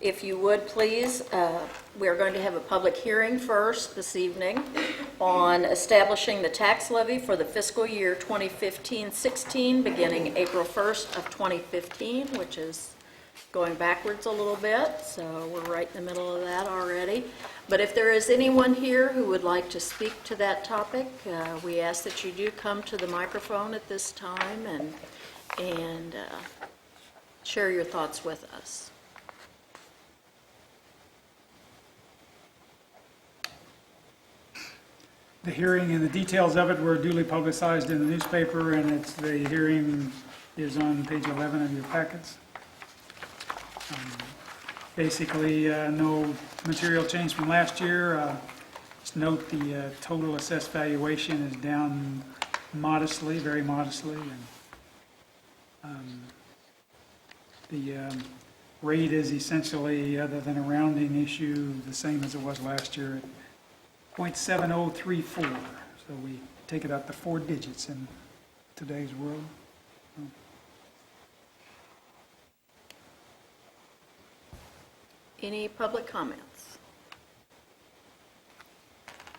If you would, please, we're going to have a public hearing first this evening on establishing the tax levy for the fiscal year 2015-16, beginning April 1st of 2015, which is going backwards a little bit, so we're right in the middle of that already. But if there is anyone here who would like to speak to that topic, we ask that you do come to the microphone at this time and share your thoughts with us. The hearing and the details of it were duly publicized in the newspaper, and the hearing is on page 11 of your packets. Basically, no material change from last year. Just note the total assessed valuation is down modestly, very modestly. And, the rate is essentially, other than a rounding issue, the same as it was last year. 0.7034, so we take it up to 4 digits in today's world. Any public comments?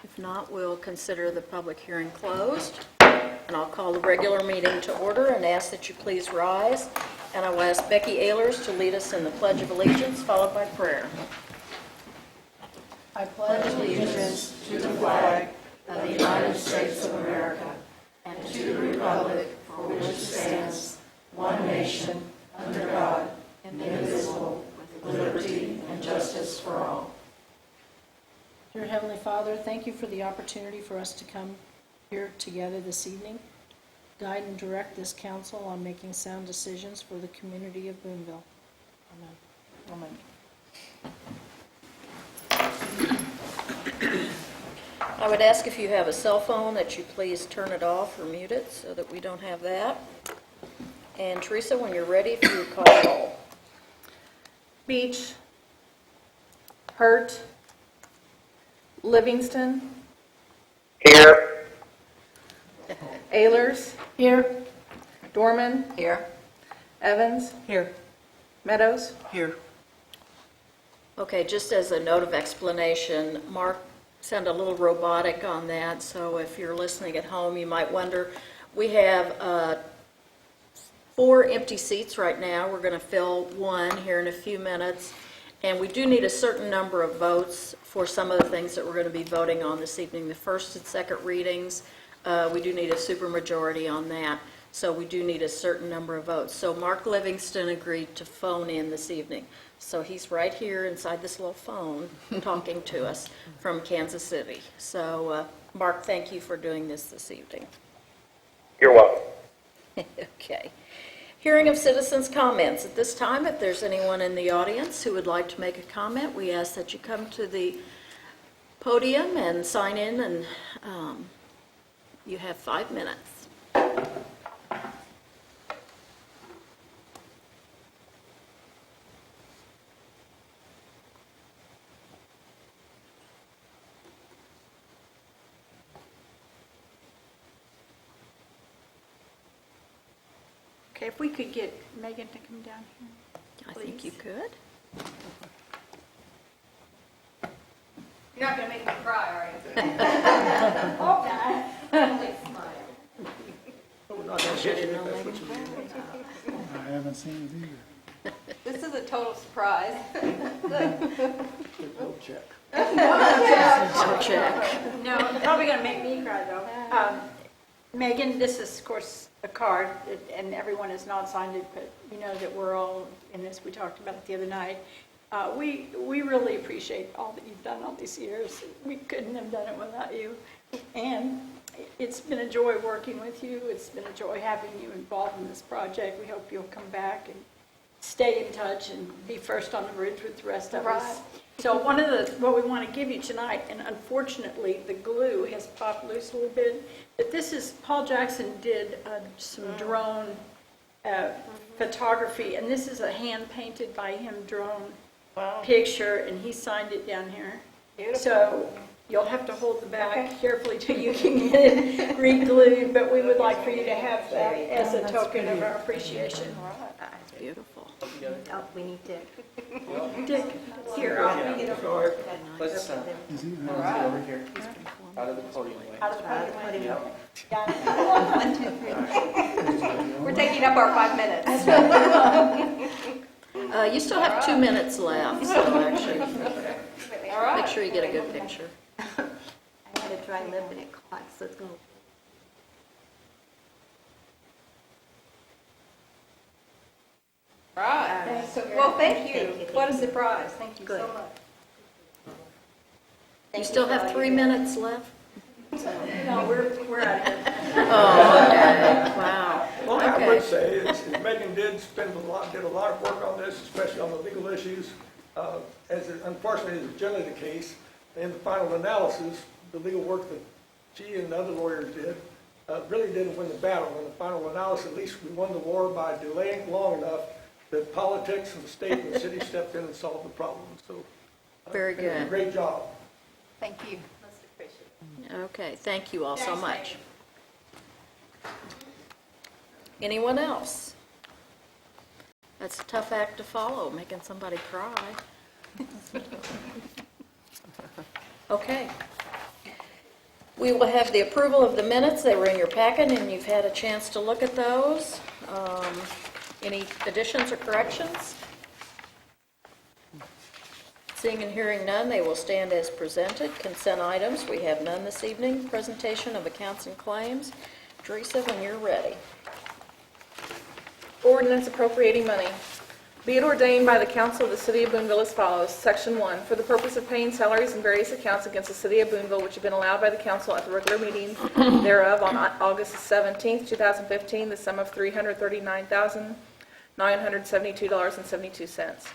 If not, we'll consider the public hearing closed, and I'll call the regular meeting to order and ask that you please rise, and I will ask Becky Ehlers to lead us in the Pledge of Allegiance, followed by prayer. I pledge allegiance to the flag of the United States of America and to the republic for which it stands, one nation, under God, indivisible, with liberty and justice for all. Dear Heavenly Father, thank you for the opportunity for us to come here together this evening. Guide and direct this council on making sound decisions for the community of Boonville. Amen. Amen. I would ask if you have a cell phone that you please turn it off or mute it so that we don't have that. And Teresa, when you're ready, if you would call the roll. Beach, Hurt, Livingston, Here. Ehlers, here, Dorman, Here. Evans, Here. Meadows, Here. Okay, just as a note of explanation, Mark sent a little robotic on that, so if you're listening at home, you might wonder. We have 4 empty seats right now. We're going to fill 1 here in a few minutes, and we do need a certain number of votes for some of the things that we're going to be voting on this evening. The first and second readings, we do need a supermajority on that, so we do need a certain number of votes. So Mark Livingston agreed to phone in this evening. So he's right here inside this little phone talking to us from Kansas City. So, Mark, thank you for doing this evening. You're welcome. Okay. Hearing of citizens' comments. At this time, if there's anyone in the audience who would like to make a comment, we ask that you come to the podium and sign in, and you have 5 minutes. Okay, if we could get Megan to come down here. I think you could. You're not going to make me cry, are you? Okay. Please smile. I haven't seen it either. This is a total surprise. Check. Check. No, it's probably going to make me cry, though. Megan, this is, of course, a card, and everyone has not signed it, but you know that we're all in this. We talked about it the other night. We really appreciate all that you've done all these years. We couldn't have done it without you. And it's been a joy working with you. It's been a joy having you involved in this project. We hope you'll come back and stay in touch and be first on the bridge with the rest of us. So what we want to give you tonight, and unfortunately the glue has popped loose a little bit, but this is, Paul Jackson did some drone photography, and this is a hand-painted by him drone picture, and he signed it down here. Beautiful. So you'll have to hold the back carefully till you can get it re-glued, but we would like for you to have that as a token of our appreciation. beautiful. Oh, we need Dick. Dick, here, I'll get over. Let's Is he? over here, out of the podium way. Out of the podium. Yep. Got it. 1, 2, 3. We're taking up our 5 minutes. You still have 2 minutes left, so actually, make sure you get a good picture. I had a dry lip and it caught, so it's going to... Right. Well, thank you. Thank you. What a surprise. Thank you so Good. much. You still have 3 minutes left? No, we're out of here. Oh, okay, wow. Well, I Okay. would say is Megan did did a lot of work on this, especially on the legal issues. Unfortunately is generally the case. In the final analysis, the legal work that she and the other lawyers did really didn't win the battle. In the final analysis, at least we won the war by delaying long enough that politics and the state and the city stepped in and solved the problem. So, Very they did a good. great job. Thank you. Okay, thank you all so much. Anyone else? That's a tough act to follow, making somebody cry. Okay. We will have the approval of the minutes. They were in your packet, and you've had a chance to look at those. Any additions or corrections? Seeing and hearing none, they will stand as presented. Consent items, we have none this evening. Presentation of accounts and claims. Teresa, when you're ready. Ordinance appropriating money. Be it ordained by the Council of the City of Boonville as follows. Section 1, for the purpose of paying salaries and various accounts against the City of Boonville which have been allowed by the council at the regular meeting thereof on August 17th, 2015, the sum of $339,972.72.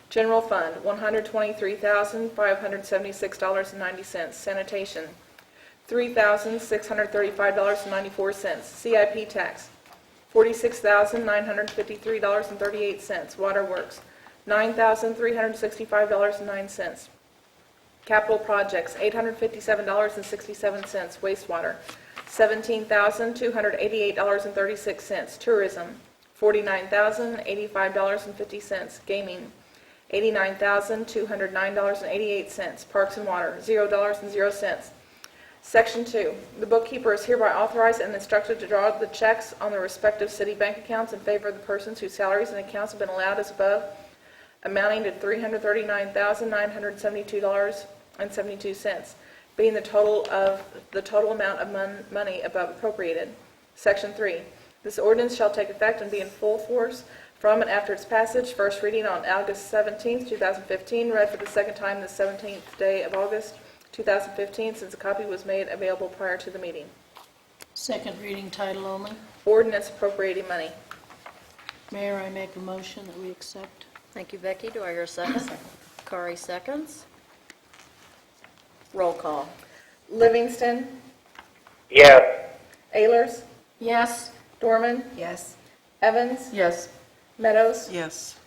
General Fund, $123,576.90. Sanitation, $3,635.94. CIP tax, $46,953.38. Waterworks, $9,365.09. Capital projects, $857.67. Wastewater, $17,288.36. Tourism, $49,085.50. Gaming, $89,209.88. Parks and Water, $0.00. Section 2, the bookkeeper is hereby authorized and instructed to draw the checks on the respective city bank accounts in favor of the persons whose salaries and accounts have been allowed as above, amounting to $339,972.72, being the total amount of money above appropriated. Section 3, this ordinance shall take effect and be in full force from and after its passage. First reading on August 17th, 2015, read for the second time the 17th day of August 2015, since a copy was made available prior to the meeting. Second reading, title only. Ordinance appropriating money. Mayor, I make a motion that we accept. Thank you, Becky. Do I hear a second? Kari seconds. Roll call. Livingston, Yes. Ehlers, Yes. Dorman, Yes. Evans, Yes. Meadows. Yes.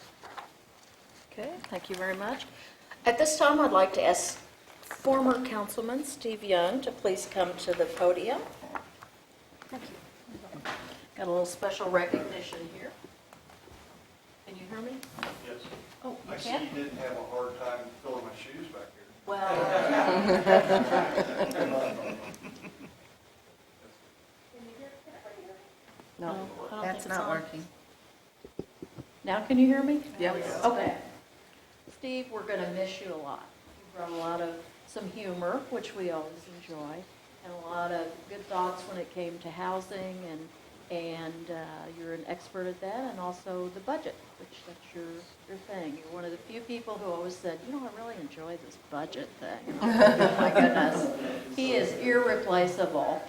Okay, thank you very much. At this time, I'd like to ask former Councilman Steve Young to please come to the podium. Thank you. Got a little special recognition here. Can you hear me? Yes. Oh, you I see can? you didn't have a hard time filling my shoes back here. Well, No, I don't That's think it's not on. working. now can you hear me? Yes. Okay. Steve, we're going to miss you a lot. You brought a lot of some humor, which we always enjoy, and a lot of good thoughts when it came to housing, and you're an expert at that, and also the budget, which that's your thing. You're one of the few people who always said, you know, I really enjoy this budget thing. Oh my goodness. He is irreplaceable.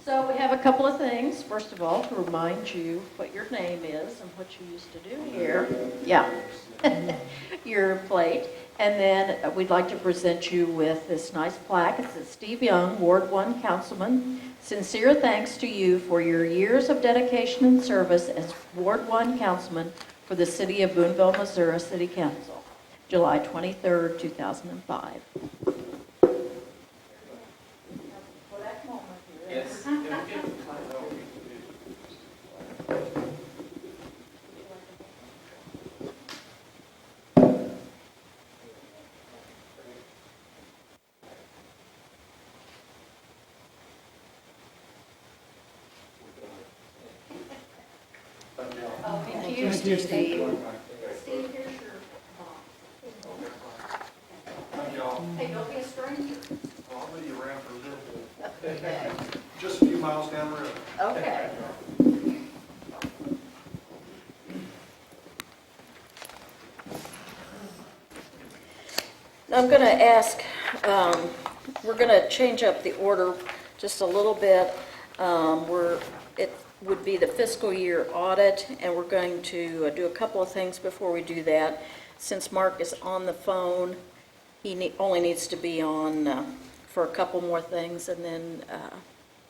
So we have a couple of things. First of all, to remind you what your name is and what you used to do here. Yeah. Your plate. And then we'd like to present you with this nice plaque. It says, Steve Young, Ward 1 Councilman. Sincere thanks to you for your years of dedication and service as Ward 1 Councilman for the City of Boonville, Missouri City Council, July 23rd, 2005. Yes. Steve. Steve, here's your box. Thank y'all. Hey, don't be a stranger. I'll be around for a little bit. Just a few miles down the road. Okay. I'm going to ask, we're going to change up the order just a little bit. It would be the fiscal year audit, and we're going to do a couple of things before we do that. Since Mark is on the phone, he only needs to be on for a couple more things, and then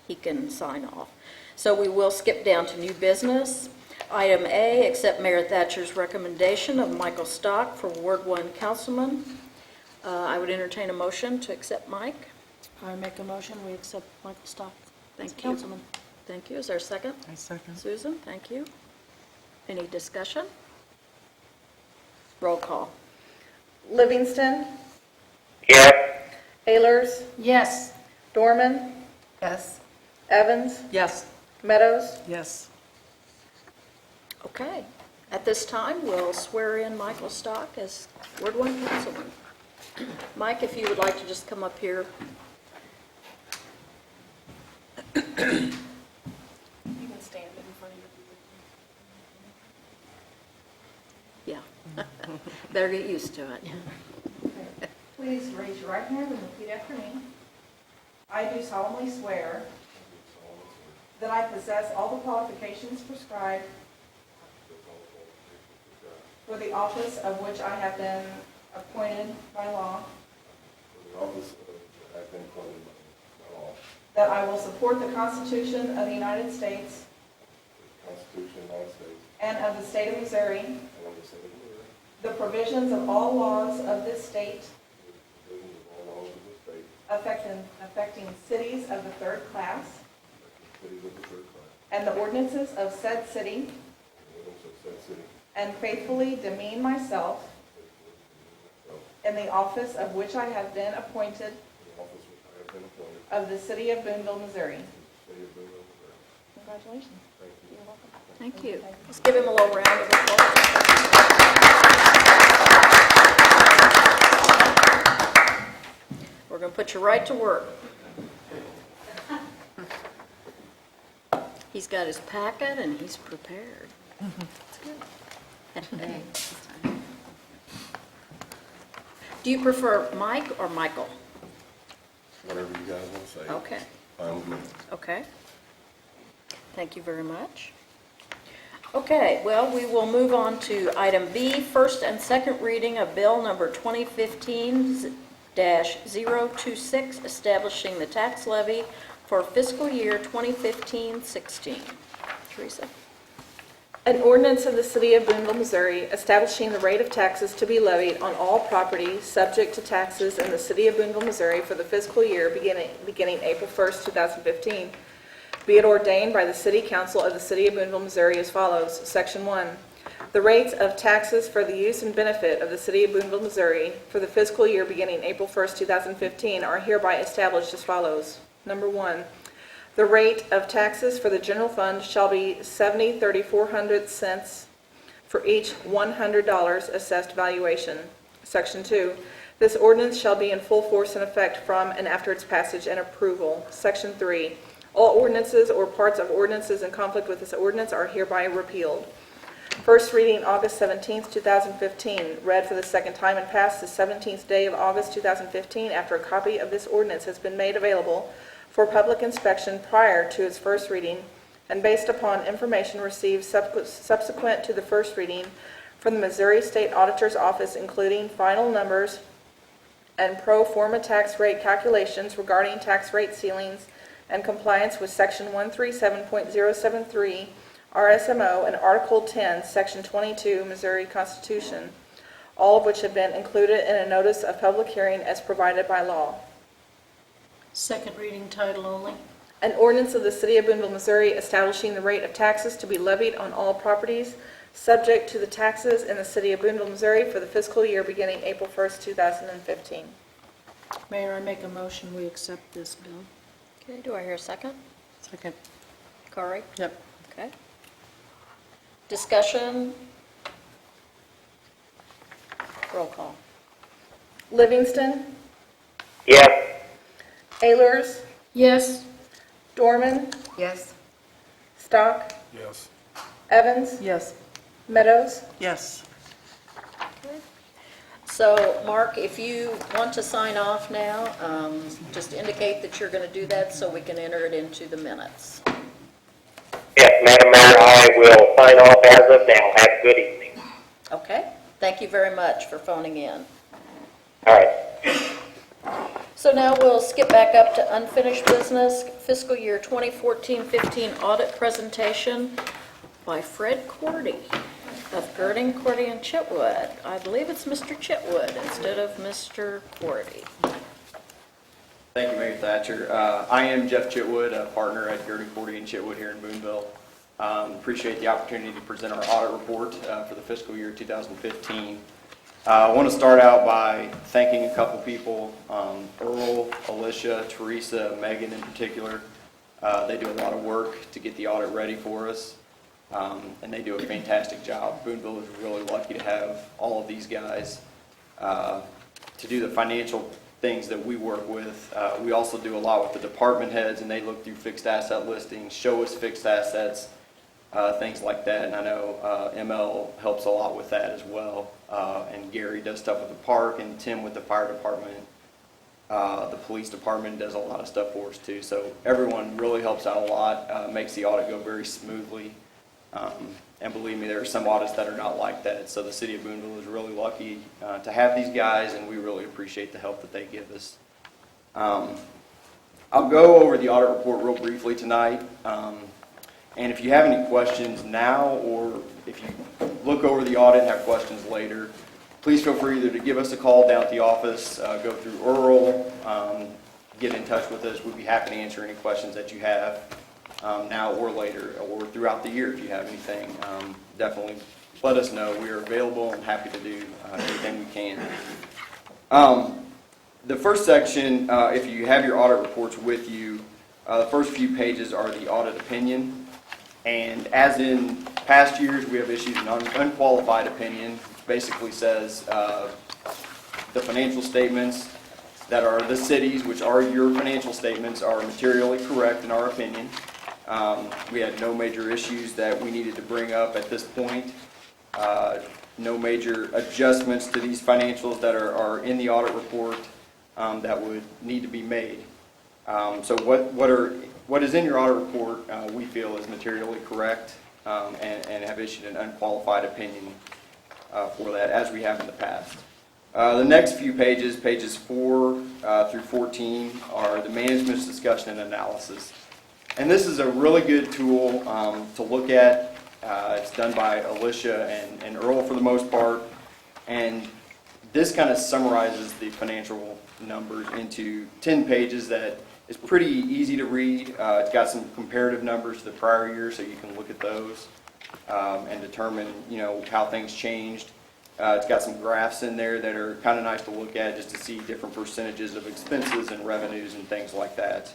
he can sign off. So we will skip down to new business. Item A, accept Mayor Thatcher's recommendation of Michael Stock for Ward 1 Councilman. I would entertain a motion to accept Mike. I make a motion, we accept Michael Stock as Thank you. councilman. Thank you. Is there a second? I second. Susan, thank you. Any discussion? Roll call. Livingston, Yes. Ayers, Yes. Dorman, Yes. Evans, Yes. Meadows. Yes. Okay. At this time, we'll swear in Michael Stock as Ward 1 Councilman. Mike, if you would like to just come up here. You can stand in front of your Yeah. Better get used to it. Please raise your right hand and repeat after me. I do solemnly swear that I possess all the qualifications prescribed for the office of which I have been appointed by law, that I will support the Constitution of the United States and of the state of Missouri, the provisions of all laws of this state affecting cities of the third class, and the ordinances of said city, and faithfully demean myself in the office of which I have been appointed of the City of Boonville, Missouri. Congratulations. You're welcome. Thank you. Let's give him a little round of applause. We're going to put you right to work. He's got his packet and he's prepared. That's good. Do you prefer Mike or Michael? Whatever you guys want to say. Okay. Fine with me. Okay. Thank you very much. Okay, well, we will move on to item B, first and second reading of bill number 2015-026, establishing the tax levy for fiscal year 2015-16. Teresa? An ordinance of the City of Boonville, Missouri, establishing the rate of taxes to be levied on all property subject to taxes in the City of Boonville, Missouri for the fiscal year beginning April 1st, 2015. Be it ordained by the City Council of the City of Boonville, Missouri as follows. Section 1. The rates of taxes for the use and benefit of the City of Boonville, Missouri for the fiscal year beginning April 1st, 2015 are hereby established as follows. Number 1. The rate of taxes for the general fund shall be 70.34 cents for each $100 assessed valuation. Section 2. This ordinance shall be in full force and effect from and after its passage and approval. Section 3. All ordinances or parts of ordinances in conflict with this ordinance are hereby repealed. First reading August 17th, 2015. Read for the second time and passed the 17th day of August 2015 after a copy of this ordinance has been made available for public inspection prior to its first reading and based upon information received subsequent to the first reading from the Missouri State Auditor's Office, including final numbers and pro forma tax rate calculations regarding tax rate ceilings and compliance with Section 137.073 RSMO and Article 10, Section 22 Missouri Constitution, all of which have been included in a notice of public hearing as provided by law. Second reading, title only. An ordinance of the City of Boonville, Missouri establishing the rate of taxes to be levied on all properties subject to the taxes in the City of Boonville, Missouri for the fiscal year beginning April 1st, 2015. Mayor, I make a motion, we accept this bill. Okay, do I hear a second? Second. Corey? Yep. Okay. Discussion? Roll call. Livingston, Yes. Ayers, Yes? Dorman, Yes. Stock, Yes. Evans, Yes. Meadows. Yes. So, Mark, if you want to sign off now, just indicate that you're going to do that so we can enter it into the minutes. Yes, Madam Mayor, I will sign off as of now. Have a good evening. Okay? Thank you very much for phoning in. All right. So now we'll skip back up to unfinished business, fiscal year 2014-15 audit presentation by Fred Cordy of Girding, Cordy, and Chitwood. I believe it's Mr. Chitwood instead of Mr. Cordy. Thank you, Mayor Thatcher. I am Jeff Chitwood, a partner at Girding, Cordy, and Chitwood here in Boonville. Appreciate the opportunity to present our audit report for the fiscal year 2015. I want to start out by thanking a couple people, Earl, Alicia, Teresa, Megan in particular. They do a lot of work to get the audit ready for us, and they do a fantastic job. Boonville is really lucky to have all of these guys to do the financial things that we work with. We also do a lot with the department heads, and they look through fixed asset listings, show us fixed assets, things like that. And I know ML helps a lot with that as well. And Gary does stuff with the park, and Tim with the fire department. The police department does a lot of stuff for us too. So everyone really helps out a lot, makes the audit go very smoothly. And believe me, there are some audits that are not like that. So the City of Boonville is really lucky to have these guys, and we really appreciate the help that they give us. I'll go over the audit report real briefly tonight. And if you have any questions now, or if you look over the audit and have questions later, please feel free either to give us a call down at the office, go through Earl, get in touch with us. We'd be happy to answer any questions that you have now or later, or throughout the year. If you have anything, definitely let us know. We are available and happy to do anything we can. The first section, if you have your audit reports with you, the first few pages are the audit opinion. And as in past years, we have issued an unqualified opinion, which basically says the financial statements that are the cities, which are your financial statements, are materially correct in our opinion. We had no major issues that we needed to bring up at this point. No major adjustments to these financials that are in the audit report that would need to be made. So what is in your audit report, we feel is materially correct, and have issued an unqualified opinion for that, as we have in the past. The next few pages, pages 4 through 14, are the management's discussion and analysis. And this is a really good tool to look at. It's done by Alicia and Earl for the most part. And this kind of summarizes the financial numbers into 10 pages that is pretty easy to read. It's got some comparative numbers to the prior year, so you can look at those and determine, how things changed. It's got some graphs in there that are kind of nice to look at, just to see different percentages of expenses and revenues and things like that.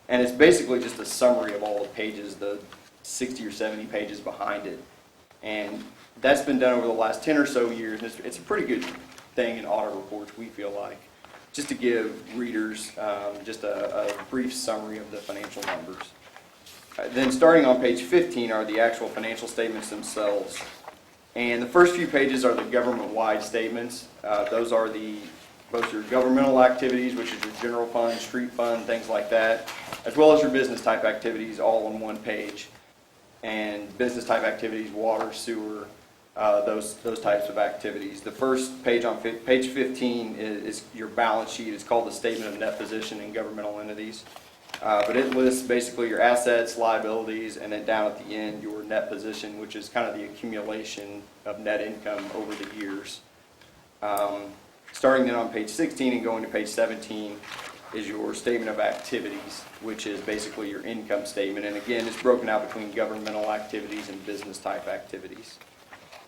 And it's basically just a summary of all the pages, the 60 or 70 pages behind it. And that's been done over the last 10 or so years. And it's a pretty good thing in audit reports, we feel like, just to give readers just a brief summary of the financial numbers. Then starting on page 15 are the actual financial statements themselves. And the first few pages are the government-wide statements. Those are both your governmental activities, which is your general fund, street fund, things like that, as well as your business type activities, all on one page. And business type activities, water, sewer, those types of activities. The first page on page 15 is your balance sheet. It's called the Statement of Net Position in Governmental Entities. But it lists basically your assets, liabilities, and then down at the end, your net position, which is kind of the accumulation of net income over the years. Starting then on page 16 and going to page 17 is your statement of activities, which is basically your income statement. And again, it's broken out between governmental activities and business type activities.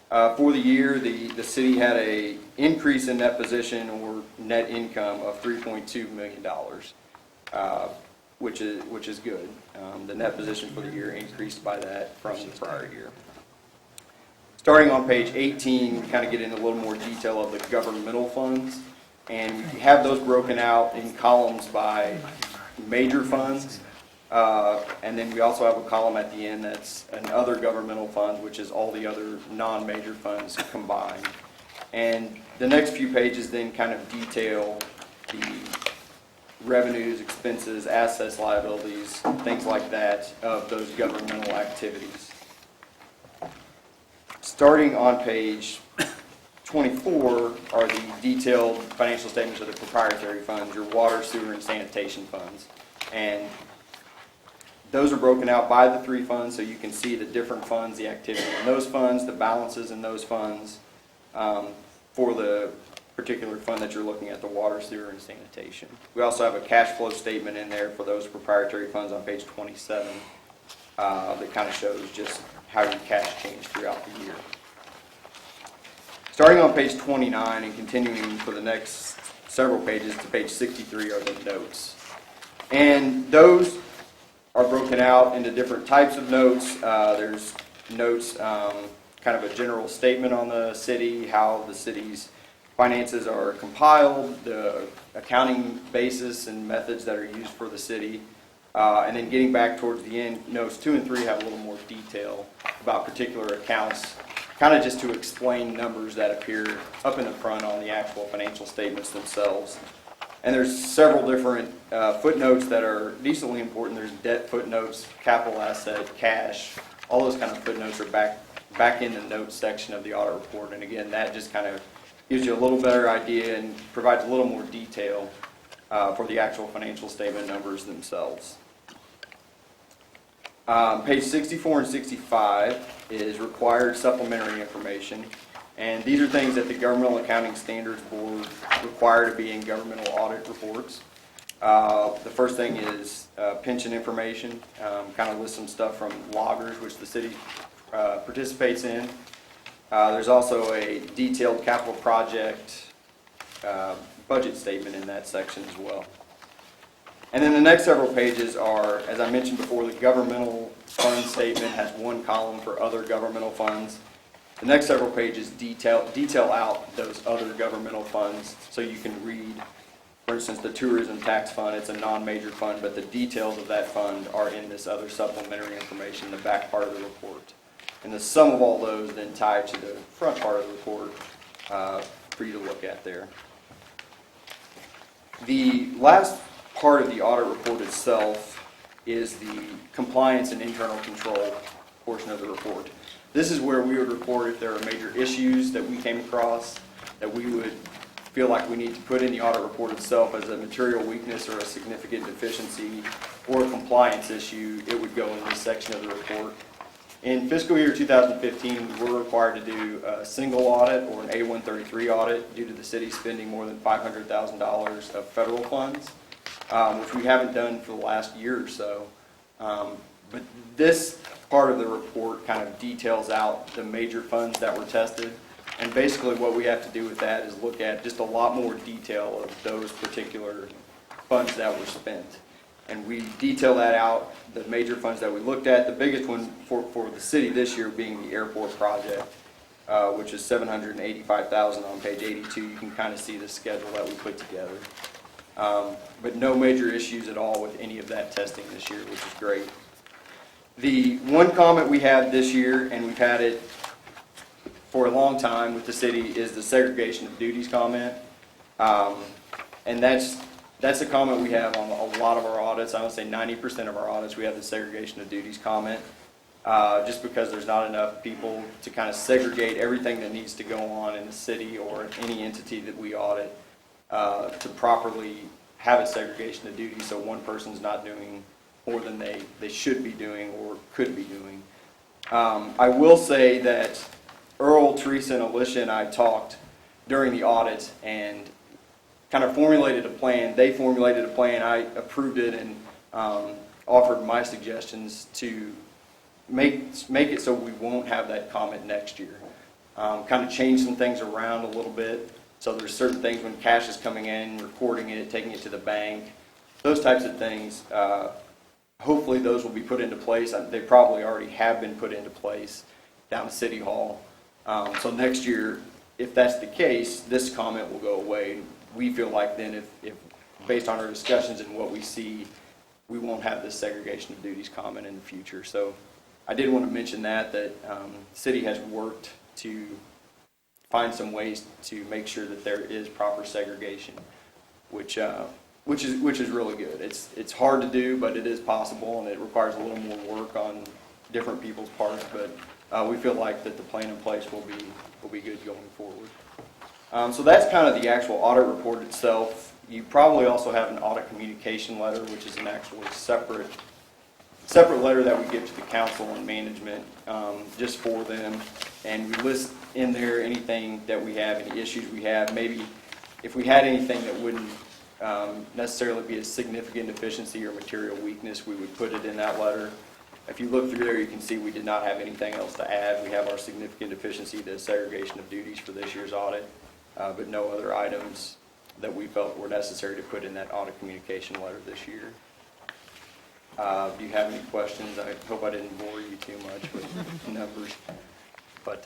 For the year, the city had an increase in net position or net income of $3.2 million, which is good. The net position for the year increased by that from the prior year. Starting on page 18, we kind of get into a little more detail of the governmental funds, and we have those broken out in columns by major funds, and then we also have a column at the end that's an other governmental funds, which is all the other non-major funds combined. And the next few pages then kind of detail the revenues, expenses, assets, liabilities, things like that of those governmental activities. Starting on page 24 are the detailed financial statements of the proprietary funds, your water, sewer, and sanitation funds. And those are broken out by the three funds, so you can see the different funds, the activity in those funds, the balances in those funds, for the particular fund that you're looking at, the water, sewer, and sanitation. We also have a cash flow statement in there for those proprietary funds on page 27 that kind of shows just how your cash changed throughout the year. Starting on page 29 and continuing for the next several pages to page 63 are the notes. And those are broken out into different types of notes. There's notes, kind of a general statement on the city, how the city's finances are compiled, the accounting basis and methods that are used for the city. And then getting back towards the end, notes 2 and 3 have a little more detail about particular accounts, kind of just to explain numbers that appear up in the front on the actual financial statements themselves. And there's several different footnotes that are decently important. There's debt footnotes, capital asset, cash, all those kind of footnotes are back in the notes section of the audit report. And again, that just kind of gives you a little better idea and provides a little more detail for the actual financial statement numbers themselves. Page 64 and 65 is required supplementary information, and these are things that the Governmental Accounting Standards Board require to be in governmental audit reports. The first thing is pension information, kind of lists some stuff from loggers, which the city participates in. There's also a detailed capital project budget statement in that section as well. And then the next several pages are, as I mentioned before, the governmental fund statement has one column for other governmental funds. The next several pages detail out those other governmental funds so you can read, for instance, the tourism tax fund. It's a non-major fund, but the details of that fund are in this other supplementary information in the back part of the report. And the sum of all those then tie to the front part of the report for you to look at there. The last part of the audit report itself is the compliance and internal control portion of the report. This is where we would report if there are major issues that we came across that we would feel like we need to put in the audit report itself as a material weakness or a significant deficiency or a compliance issue. It would go in this section of the report. In fiscal year 2015, we were required to do a single audit or an A133 audit due to the city spending more than $500,000 of federal funds, which we haven't done for the last year or so. But this part of the report kind of details out the major funds that were tested. And basically what we have to do with that is look at just a lot more detail of those particular funds that were spent. And we detail that out, the major funds that we looked at. The biggest one for the city this year being the airport project, which is $785,000 on page 82. You can kind of see the schedule that we put together. But no major issues at all with any of that testing this year, which is great. The one comment we had this year, and we've had it for a long time with the city, is the segregation of duties comment. And that's a comment we have on a lot of our audits. I would say 90% of our audits we have the segregation of duties comment, just because there's not enough people to kind of segregate everything that needs to go on in the city or any entity that we audit to properly have a segregation of duties so one person's not doing more than they should be doing or could be doing. I will say that Earl, Teresa, and Alicia and I talked during the audit and kind of formulated a plan. They formulated a plan. I approved it and offered my suggestions to make it so we won't have that comment next year. Kind of change some things around a little bit. So there's certain things when cash is coming in, recording it, taking it to the bank, those types of things. Hopefully those will be put into place. They probably already have been put into place down at City Hall. So next year, if that's the case, this comment will go away. We feel like then if based on our discussions and what we see, we won't have this segregation of duties comment in the future. So I did want to mention that the city has worked to find some ways to make sure that there is proper segregation, which is really good. It's hard to do, but it is possible, and it requires a little more work on different people's parts. But we feel like that the plan in place will be good going forward. So that's kind of the actual audit report itself. You probably also have an audit communication letter, which is an actually separate letter that we give to the council and management just for them. And we list in there anything that we have, any issues we have. Maybe if we had anything that wouldn't necessarily be a significant deficiency or material weakness, we would put it in that letter. If you look through there, you can see we did not have anything else to add. We have our significant deficiency, the segregation of duties for this year's audit, but no other items that we felt were necessary to put in that audit communication letter this year. Do you have any questions? I hope I didn't bore you too much with numbers. But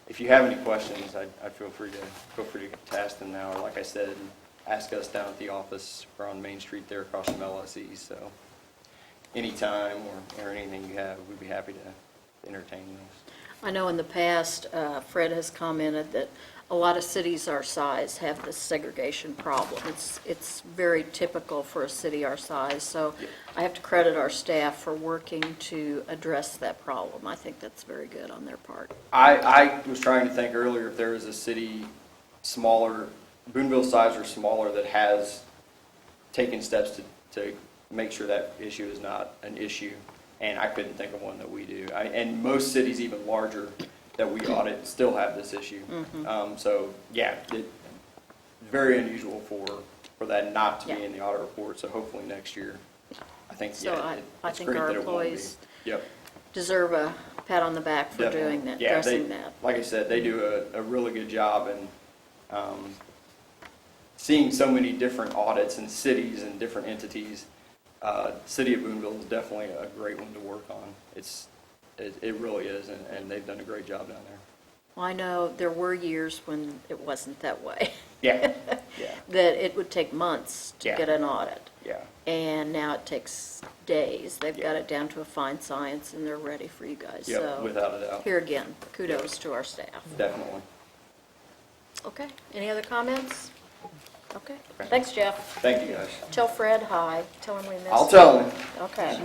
if you have any questions, I'd feel free to ask them now. Or like I said, ask us down at the office or on Main Street there across from LSE. So anytime or anything you have, we'd be happy to entertain those. I know in the past, Fred has commented that a lot of cities our size have this segregation problem. It's very typical for a city our size, so I have to credit our staff for working to address that problem. I think that's very good on their part. I was trying to think earlier if there was a city smaller, Boonville size or smaller, that has taken steps to make sure that issue is not an issue, and I couldn't think of one that we do. And most cities, even larger, that we audit still have this issue. So yeah, it's very unusual for that not to be in the audit report. So hopefully next year, I think So I it's think great our that it won't be. employees Yep. deserve a pat on the back for Definitely. doing that, Yeah, addressing that. Like I said, they do a really good job, and seeing so many different audits and cities and different entities, City of Boonville is definitely a great one to work on. It really is, and they've done a great job down there. Well, I know there were years when it wasn't that way. Yeah, yeah, That it would take months to Yeah. get an audit. yeah. And now it takes days. They've got it down to a fine science, and they're ready for you guys. Yep, So without a doubt. here again, kudos to our staff. Definitely. Okay, any other comments? Okay, thanks, Jeff. Thank you, guys. Tell Fred hi. Tell him we missed him. I'll tell them. Okay.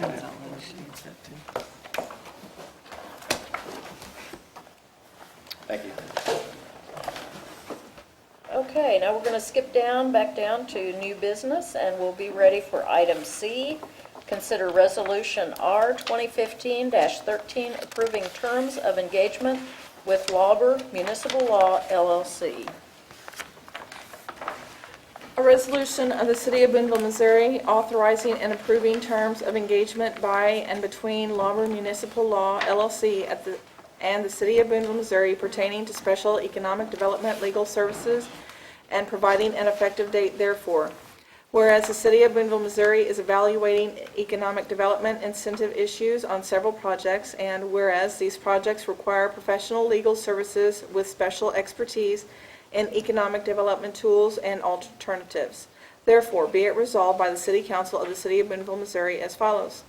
Thank you. Okay, now we're going to skip back down to new business, and we'll be ready for item C. Consider Resolution R 2015-13 approving terms of engagement with Lauber Municipal Law LLC. A resolution of the City of Boonville, Missouri, authorizing and approving terms of engagement by and between Lauber Municipal Law LLC and the City of Boonville, Missouri pertaining to special economic development legal services and providing an effective date therefor. Whereas the City of Boonville, Missouri is evaluating economic development incentive issues on several projects, and whereas these projects require professional legal services with special expertise in economic development tools and alternatives. Therefore, be it resolved by the City Council of the City of Boonville, Missouri as follows.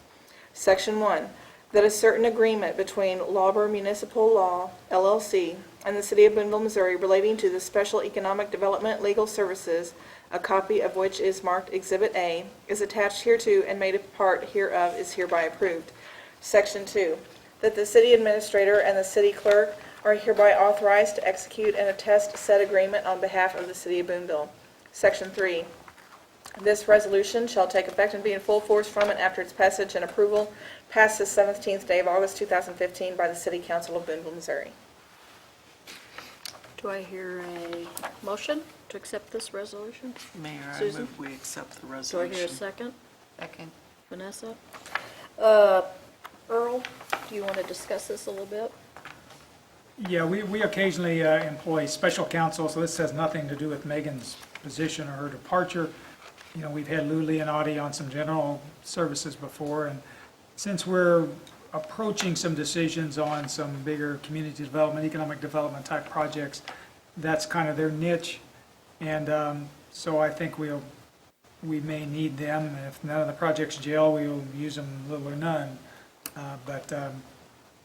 Section 1, that a certain agreement between Lauber Municipal Law, LLC, and the City of Boonville, Missouri relating to the special economic development legal services, a copy of which is marked Exhibit A, is attached hereto and made a part hereof is hereby approved. Section 2, that the city administrator and the city clerk are hereby authorized to execute and attest said agreement on behalf of the City of Boonville. Section 3, this resolution shall take effect and be in full force from and after its passage and approval past the 17th day of August 2015 by the City Council of Boonville, Missouri. Do I hear a motion to accept this resolution? Mayor, I Susan? move we accept the Do I resolution. hear a second? Second. Vanessa? Earl, do you want to discuss this a little bit? Yeah, we occasionally employ special counsel, so this has nothing to do with Megan's position or her departure. You know, we've had Luli and Audie on some general services before, and since we're approaching some decisions on some bigger community development, economic development type projects. That's kind of their niche, and so I think we may need them. If none of the projects gel, we'll use them little or none. But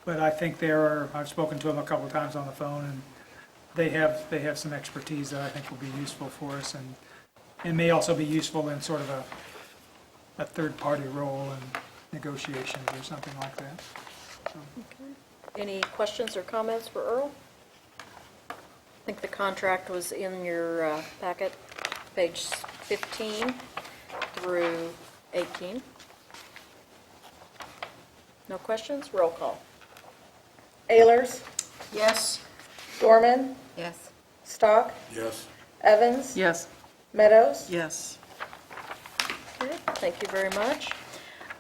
I think I've spoken to them a couple of times on the phone, and they have some expertise that I think will be useful for us, and may also be useful in sort of a third-party role in negotiations or something like that. Any questions or comments for Earl? I think the contract was in your packet, page 15 through 18. No questions? Roll call. Ayers, Yes? Dorman, Yes. Stock, Yes. Evans, Yes. Meadows. Yes. Okay, thank you very much.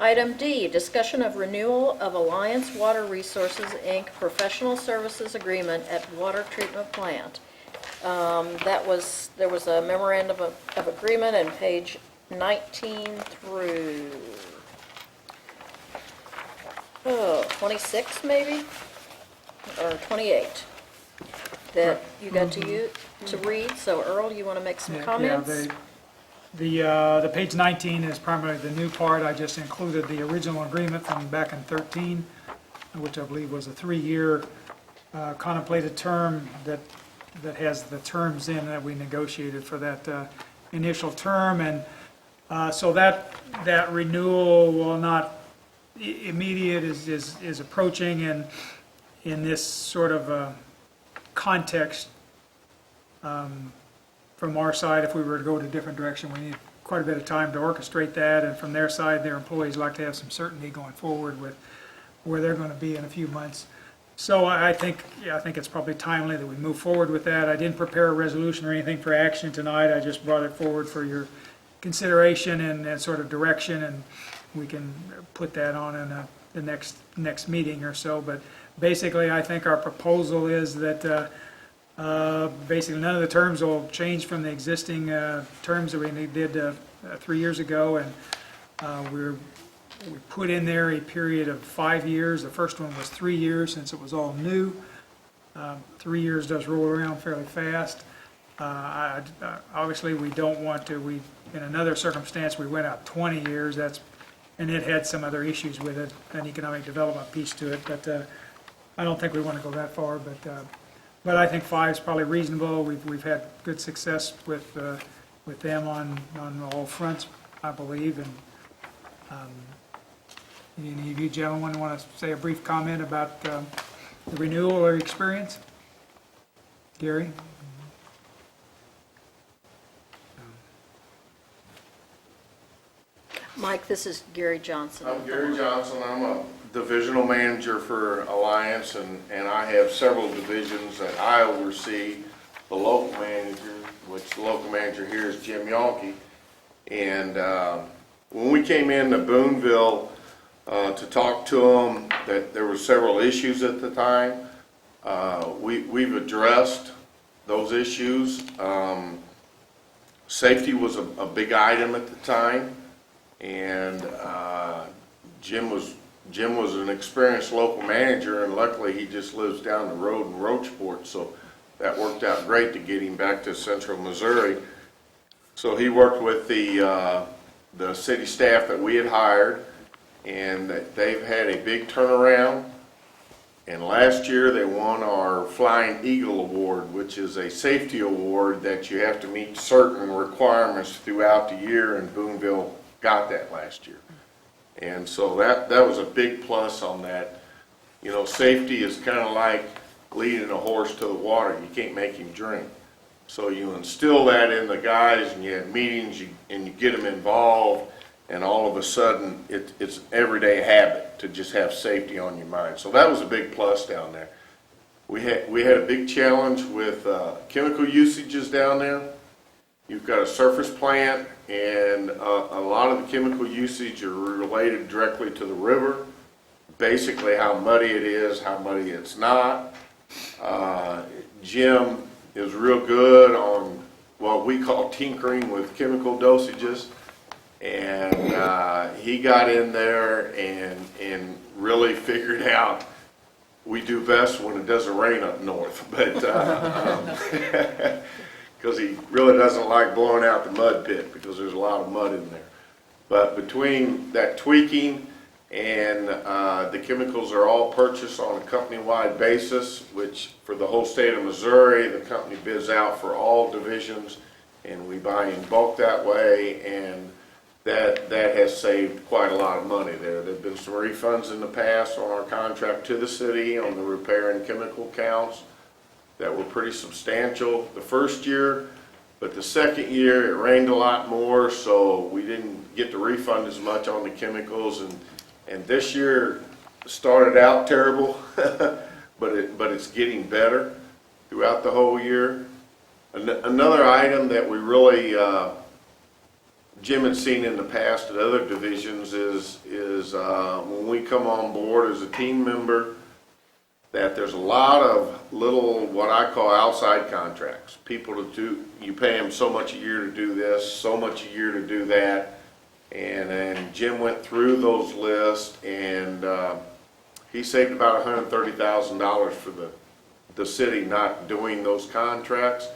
Item D, discussion of renewal of Alliance Water Resources, Inc. professional services agreement at water treatment plant. There was a memorandum of agreement in page 19 through 26 maybe, or 28, that you got to read. So Earl, you want to make some comments? Yeah, the page 19 is primarily the new part. I just included the original agreement from back in 13, which I believe was a 3-year contemplated term that has the terms in that we negotiated for that initial term. And so that renewal will not immediate is approaching, and in this sort of context, from our side, if we were to go in a different direction, we need quite a bit of time to orchestrate that, and from their side, their employees like to have some certainty going forward with where they're going to be in a few months. So I think it's probably timely that we move forward with that. I didn't prepare a resolution or anything for action tonight. I just brought it forward for your consideration and sort of direction, and we can put that on in the next meeting or so. But basically, I think our proposal is that basically none of the terms will change from the existing terms that we did 3 years ago, and we put in there a period of 5 years. The first one was 3 years since it was all new. 3 years does roll around fairly fast. Obviously, we don't want to. In another circumstance, we went out 20 years. And it had some other issues with it, an economic development piece to it. But I don't think we want to go that far. But I think 5 is probably reasonable. We've had good success with them on all fronts, I believe. And any of you gentlemen want to say a brief comment about the renewal or experience? Gary? Mike, this is Gary Johnson. I'm Gary Johnson. I'm a divisional manager for Alliance, and I have several divisions that I oversee. The local manager, which the local manager here is Jim Yonke. And when we came into Boonville to talk to them, that there were several issues at the time. We've addressed those issues. Safety was a big item at the time. And Jim was an experienced local manager, and luckily he just lives down the road in Roachport, so that worked out great to get him back to central Missouri. So he worked with the city staff that we had hired, and they've had a big turnaround. And last year they won our Flying Eagle Award, which is a safety award that you have to meet certain requirements throughout the year, and Boonville got that last year. And so that was a big plus on that. You know, safety is kind of like leading a horse to the water. You can't make him drink. So you instill that in the guys, and you have meetings, and you get them involved, and all of a sudden it's an everyday habit to just have safety on your mind. So that was a big plus down there. We had a big challenge with chemical usages down there. You've got a surface plant, and a lot of the chemical usage are related directly to the river. Basically how muddy it is, how muddy it's not. Jim is real good on what we call tinkering with chemical dosages. And he got in there and really figured out we do best when it doesn't rain up north, but because he really doesn't like blowing out the mud pit because there's a lot of mud in there. But between that tweaking and the chemicals are all purchased on a company-wide basis, which for the whole state of Missouri, the company bids out for all divisions, and we buy in bulk that way, and that has saved quite a lot of money there. There have been some refunds in the past on our contract to the city on the repair and chemical counts that were pretty substantial the first year, but the second year it rained a lot more, so we didn't get to refund as much on the chemicals, and this year started out terrible, but it's getting better throughout the whole year. Another item that we really Jim had seen in the past at other divisions is when we come on board as a team member, that there's a lot of little, what I call outside contracts. People to do, you pay them so much a year to do this, so much a year to do that. And Jim went through those lists, and he saved about $130,000 for the city not doing those contracts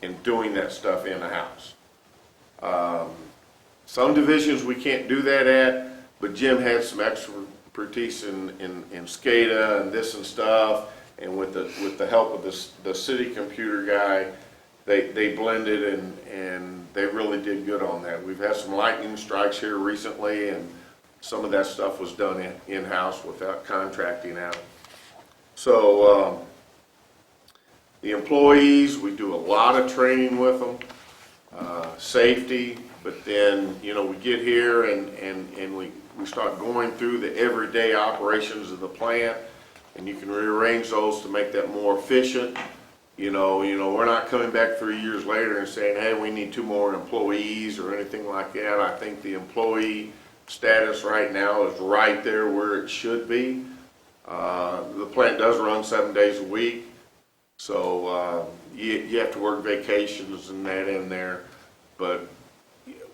and doing that stuff in the house. Some divisions we can't do that at, but Jim had some expertise in SCADA and this and stuff, and with the help of the city computer guy, they blended and they really did good on that. We've had some lightning strikes here recently, and some of that stuff was done in-house without contracting out. So the employees, we do a lot of training with them, safety. But then, you know, we get here and we start going through the everyday operations of the plant, and you can rearrange those to make that more efficient. You know, we're not coming back 3 years later and saying, hey, we need 2 more employees or anything like that. I think the employee status right now is right there where it should be. The plant does run 7 days a week, so you have to work vacations and that in there, but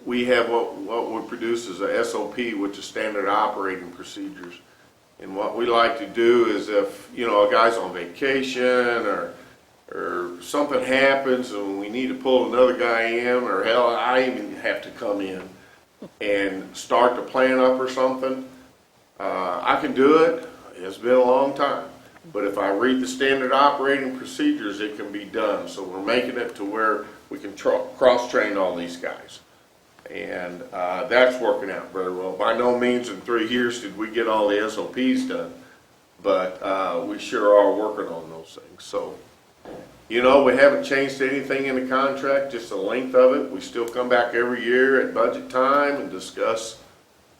we have what we produce is a SOP, which is standard operating procedures. And what we like to do is if, you know, a guy's on vacation or something happens and we need to pull another guy in, or hell, I even have to come in and start the plant up or something, I can do it. It's been a long time. But if I read the standard operating procedures, it can be done. So we're making it to where we can cross-train all these guys. And that's working out very well. By no means in 3 years did we get all the SOPs done, but we sure are working on those things. So, you know, we haven't changed anything in the contract, just the length of it. We still come back every year at budget time and discuss,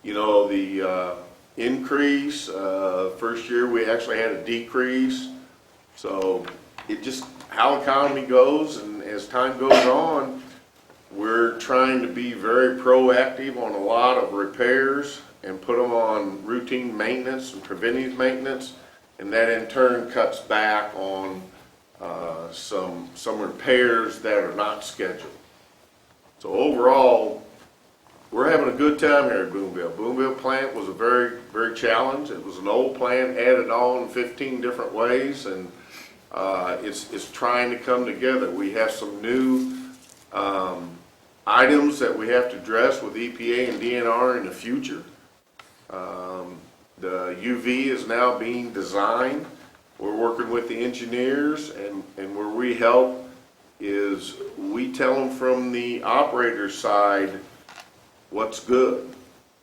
you know, the increase. First year we actually had a decrease. So it just, how economy goes, and as time goes on, we're trying to be very proactive on a lot of repairs and put them on routine maintenance and preventive maintenance, and that in turn cuts back on some repairs that are not scheduled. So overall, we're having a good time here at Boonville. Boonville plant was a very, very challenged. It was an old plant, added on 15 different ways, and it's trying to come together. We have some new items that we have to address with EPA and DNR in the future. The UV is now being designed. We're working with the engineers, and where we help is we tell them from the operator's side what's good.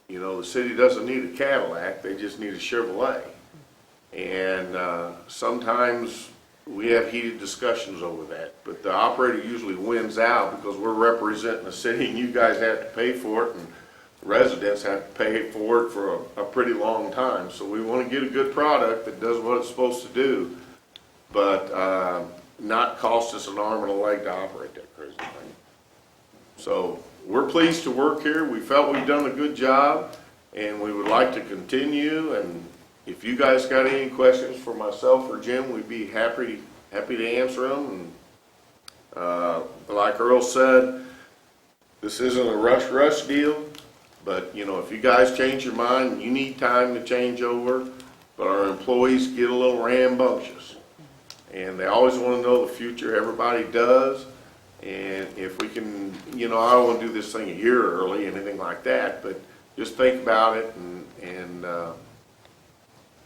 You know, the city doesn't need a Cadillac, they just need a Chevrolet. And sometimes we have heated discussions over that, but the operator usually wins out because we're representing the city and you guys have to pay for it, and residents have to pay for it for a pretty long time. So we want to get a good product that does what it's supposed to do, but not cost us an arm and a leg to operate that crazy thing. So we're pleased to work here. We felt we've done a good job, and we would like to continue. And if you guys got any questions for myself or Jim, we'd be happy to answer them. And like Earl said, this isn't a rush deal. But, you know, if you guys change your mind, you need time to change over, but our employees get a little rambunctious. And they always want to know the future, everybody does. And if we can, you know, I don't want to do this thing a year early, anything like that, but just think about it, and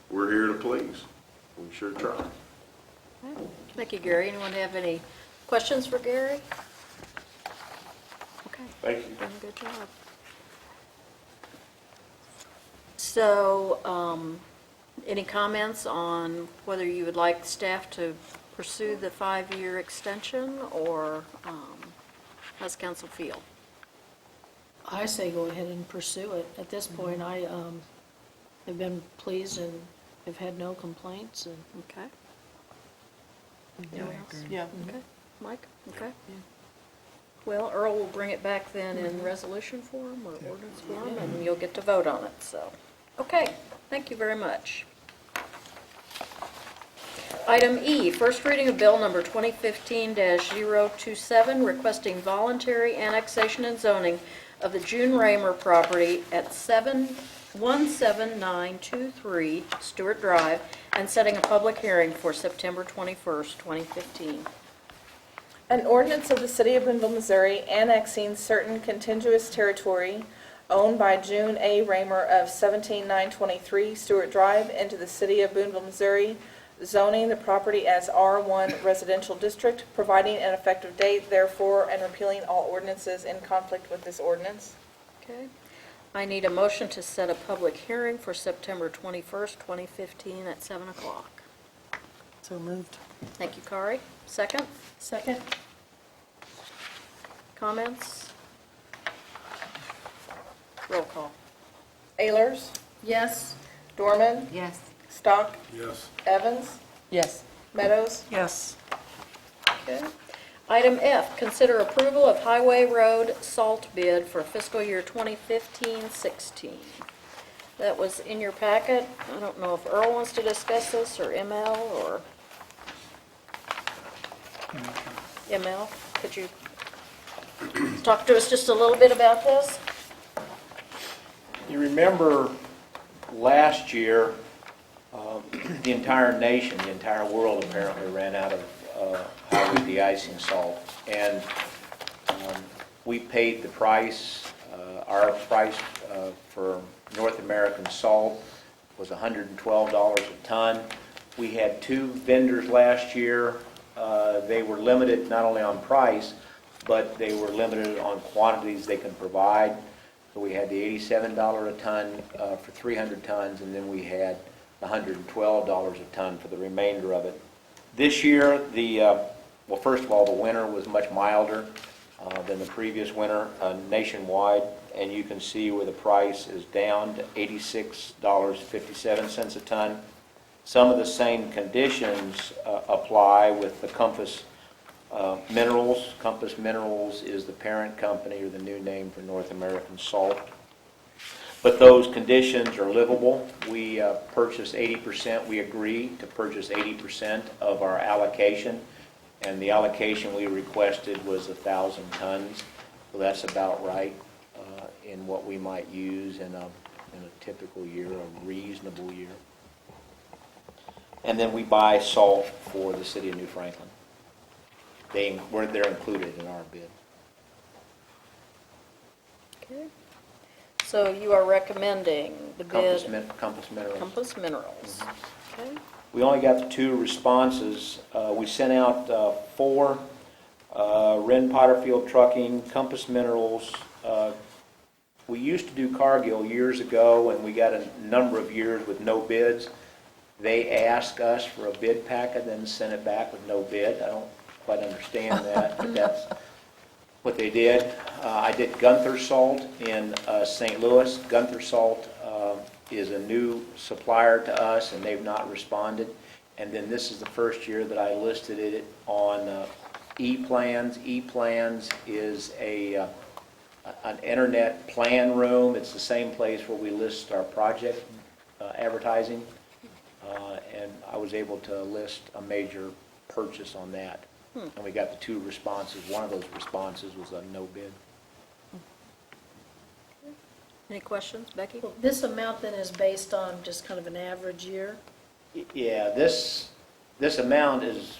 we're here to please. We sure try. Thank you, Gary. Anyone have any questions for Gary? Okay. Thank you. Doing a good job. So, any comments on whether you would like staff to pursue the 5-year extension, or how's council feel? I say go ahead and pursue it. At this point, I have been pleased and have had no complaints. And Okay. Yeah, Anyone I else? agree. Yeah. Okay. Mike? Okay. Well, Earl will bring it back then in resolution form or ordinance form, and you'll get to vote on it, so. Okay, thank you very much. Item E, first reading of bill number 2015-027, requesting voluntary annexation and zoning of the June Raymer property at 17923 Stewart Drive, and setting a public hearing for September 21st, 2015. An ordinance of the City of Boonville, Missouri, annexing certain contiguous territory owned by June A. Raymer of 17923 Stewart Drive into the City of Boonville, Missouri, zoning the property as R1 Residential District, providing an effective date therefore, and repealing all ordinances in conflict with this ordinance. Okay. I need a motion to set a public hearing for September 21st, 2015 at 7 o'clock. So moved. Thank you, Kari. Second? second, Comments? Roll call. Ayers, yes, Dorman, Yes. Stock, Yes. Evans, Yes. Meadows. Yes. Okay. Item F, consider approval of Highway Road salt bid for fiscal year 2015-16. That was in your packet. I don't know if Earl wants to discuss this, or ML, or ML. Could you talk to us just a little bit about this? You remember last year, the entire nation, the entire world apparently ran out of highway de-icing salt. And we paid the price. Our price for North American salt was $112 a ton. We had 2 vendors last year. They were limited not only on price, but they were limited on quantities they can provide. So we had the $87 a ton for 300 tons, and then we had $112 a ton for the remainder of it. This year, well, first of all, the winter was much milder than the previous winter nationwide, and you can see where the price is down to $86.57 a ton. Some of the same conditions apply with the Compass Minerals. Compass Minerals is the parent company, or the new name for North American Salt. But those conditions are livable. We purchased 80%. We agreed to purchase 80% of our allocation, and the allocation we requested was 1,000 tons. So that's about right in what we might use in a typical year, a reasonable year. And then we buy salt for the city of New Franklin. They're included in our bid. Okay. So you are recommending the bid? Compass Minerals. Compass Minerals. Okay. We only got the 2 responses. We sent out 4, Wren Potterfield Trucking, Compass Minerals. We used to do Cargill years ago, and we got a number of years with no bids. They asked us for a bid packet, then sent it back with no bid. I don't quite understand that, but that's what they did. I did Gunther Salt in St. Louis. Gunther Salt is a new supplier to us, and they've not responded. And then this is the first year that I listed it on E-Plans. E-Plans is an internet plan room. It's the same place where we list our project advertising. And I was able to list a major purchase on that. And we got the 2 responses. One of those responses was a no bid. Any questions, Becky? Well, this amount then is based on just kind of an average year? Yeah, this amount is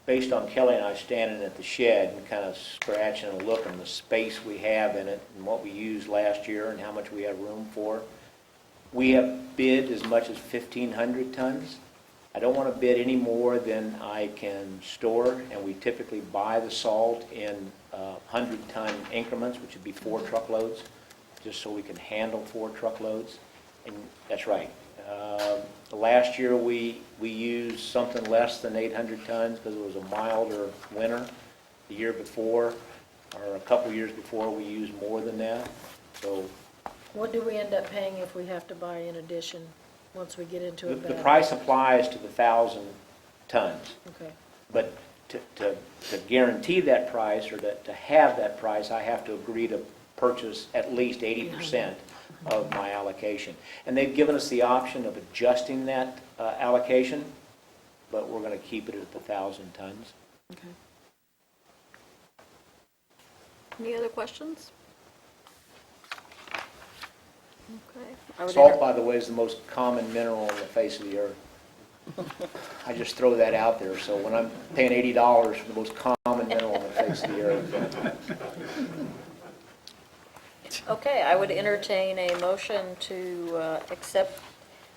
based on Kelly and I standing at the shed and kind of scratching and looking the space we have in it and what we used last year and how much we have room for. We have bid as much as 1,500 tons. I don't want to bid any more than I can store, and we typically buy the salt in 100-ton increments, which would be 4 truckloads, just so we can handle 4 truckloads. And that's right. Last year, we used something less than 800 tons because it was a milder winter. The year before, or a couple years before, we used more than that. So What do we end up paying if we have to buy in addition, once we get into a the bad? price applies to the 1,000 tons. Okay. But to guarantee that price, or to have that price, I have to agree to purchase at least 80% of my allocation. And they've given us the option of adjusting that allocation, but we're going to keep it at the 1,000 tons. Okay. Any other questions? Okay. I would Salt, by the way, is the most common mineral on the face of the earth. I just throw that out there, so when I'm paying $80 for the most common mineral on the face of the earth. Okay, I would entertain a motion to accept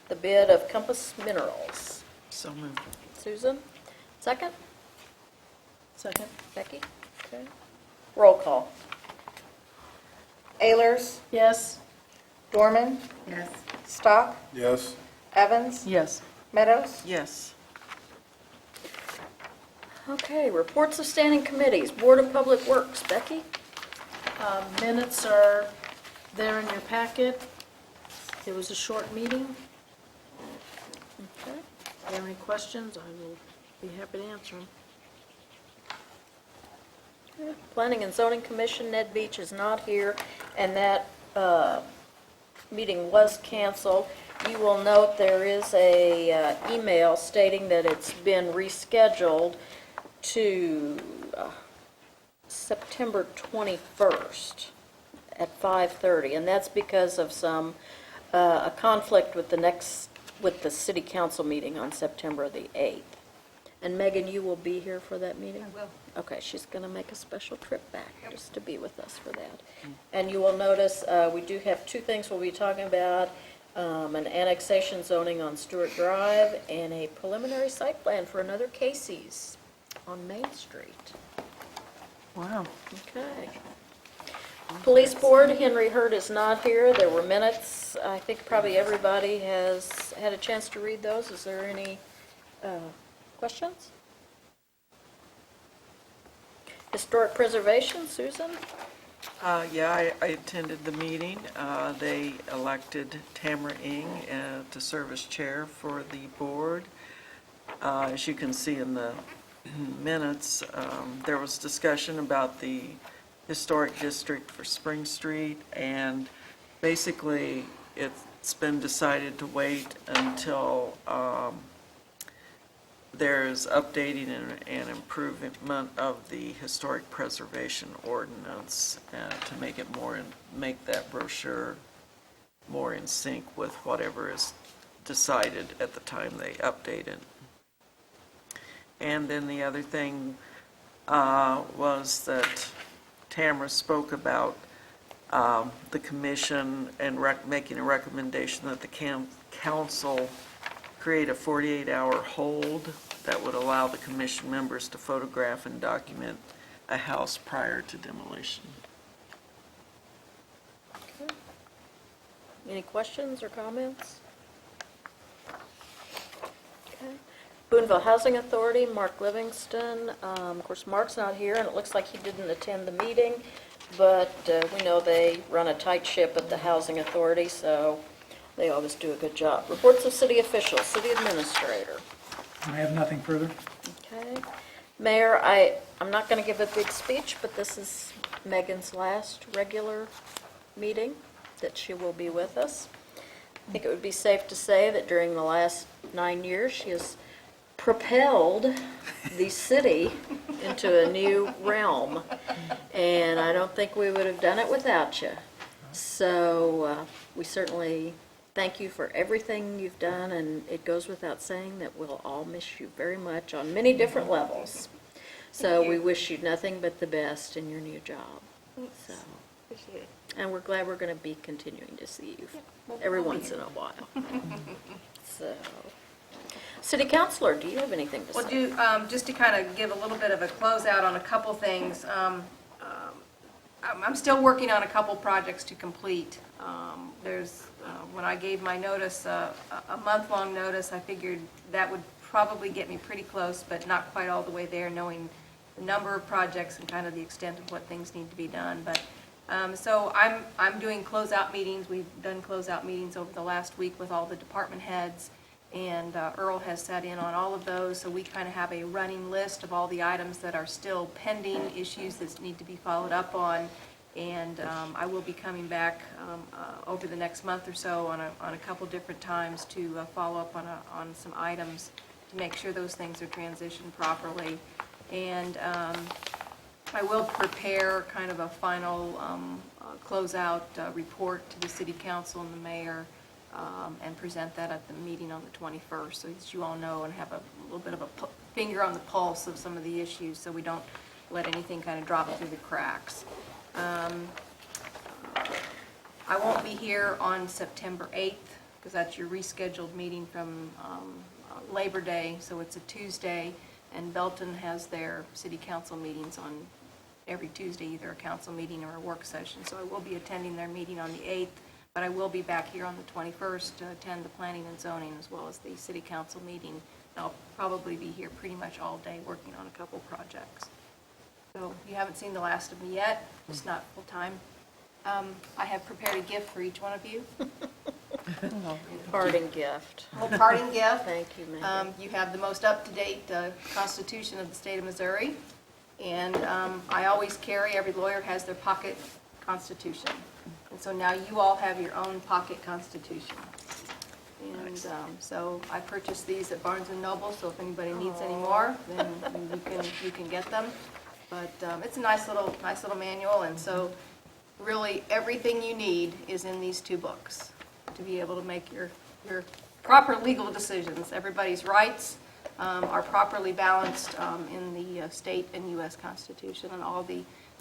the bid of Compass Minerals. So moved. Susan, second? Second? Becky? Okay. Roll call. Ayers, Yes? Dorman, Yes. Stock, Yes. Evans, Yes. Meadows. Yes. Okay, reports of standing committees, Board of Public Works, Becky? Minutes are there in your packet. It was a short meeting. Okay. If you have any questions, I will be happy to answer them. Okay. Planning and Zoning Commission, Ned Beach is not here, and that meeting was canceled. You will note there is a email stating that it's been rescheduled to September 21st at 5:30, and that's because of a conflict with the city council meeting on September the 8th. And Megan, you will be here for that meeting? I will. Okay, she's going to make a special trip back just to be with us for that. And you will notice we do have 2 things we'll be talking about, an annexation zoning on Stewart Drive and a preliminary site plan for another Casey's on Main Street. Wow. Okay. Police Board, Henry Hurd is not here. There were minutes. I think probably everybody has had a chance to read those. Is there any questions? Historic Preservation, Susan? Yeah, I attended the meeting. They elected Tamara Ing to serve as chair for the board. As you can see in the minutes, there was discussion about the historic district for Spring Street, and basically it's been decided to wait until there's updating and improvement of the historic preservation ordinance to make it make that brochure more in sync with whatever is decided at the time they update it. And then the other thing was that Tamara spoke about the commission and making a recommendation that the council create a 48-hour hold that would allow the commission members to photograph and document a house prior to demolition. Okay. Any questions or comments? Okay. Boonville Housing Authority, Mark Livingston. Of course, Mark's not here, and it looks like he didn't attend the meeting, but we know they run a tight ship at the Housing Authority, so they always do a good job. Reports of city officials, city administrator. I have nothing further. Okay. Mayor, I'm not going to give a big speech, but this is Megan's last regular meeting that she will be with us. I think it would be safe to say that during the last 9 years, she has propelled the city into a new realm, and I don't think we would have done it without you. So we certainly thank you for everything you've done, and it goes without saying that we'll all miss you very much on many different levels. So we wish you nothing but the best in your new job. So, Appreciate it. and we're glad we're going to be continuing to see you every once in a while. So, City Councilor, do you have anything to Well, say? just to kind of give a little bit of a closeout on a couple things, I'm still working on a couple projects to complete. When I gave my notice, a month-long notice, I figured that would probably get me pretty close, but not quite all the way there, knowing the number of projects and kind of the extent of what things need to be done. But so I'm doing closeout meetings. We've done closeout meetings over the last week with all the department heads, and Earl has sat in on all of those. So we kind of have a running list of all the items that are still pending, issues that need to be followed up on. And I will be coming back over the next month or so on a couple different times to follow up on some items to make sure those things are transitioned properly. And I will prepare kind of a final closeout report to the City Council and the Mayor and present that at the meeting on the 21st, so as you all know, and have a little bit of a finger on the pulse of some of the issues, so we don't let anything kind of drop through the cracks. I won't be here on September 8th, because that's your rescheduled meeting from Labor Day, so it's a Tuesday, and Belton has their city council meetings on every Tuesday, either a council meeting or a work session, so I will be attending their meeting on the 8th, but I will be back here on the 21st to attend the planning and zoning as well as the city council meeting. I'll probably be here pretty much all day working on a couple projects. So you haven't seen the last of me yet, just not full-time. I have prepared a gift for each one of you. Parting gift. A little parting gift. Thank you, Megan. You have the most up-to-date Constitution of the state of Missouri, and I always carry, every lawyer has their pocket Constitution. And so now you all have your own pocket Constitution. And so I purchased these at Barnes & Noble, so if anybody needs any more, then you can get them. But it's a nice little manual, and so really everything you need is in these two books to be able to make your proper legal decisions. Everybody's rights are properly balanced in the state and U.S. Constitution, and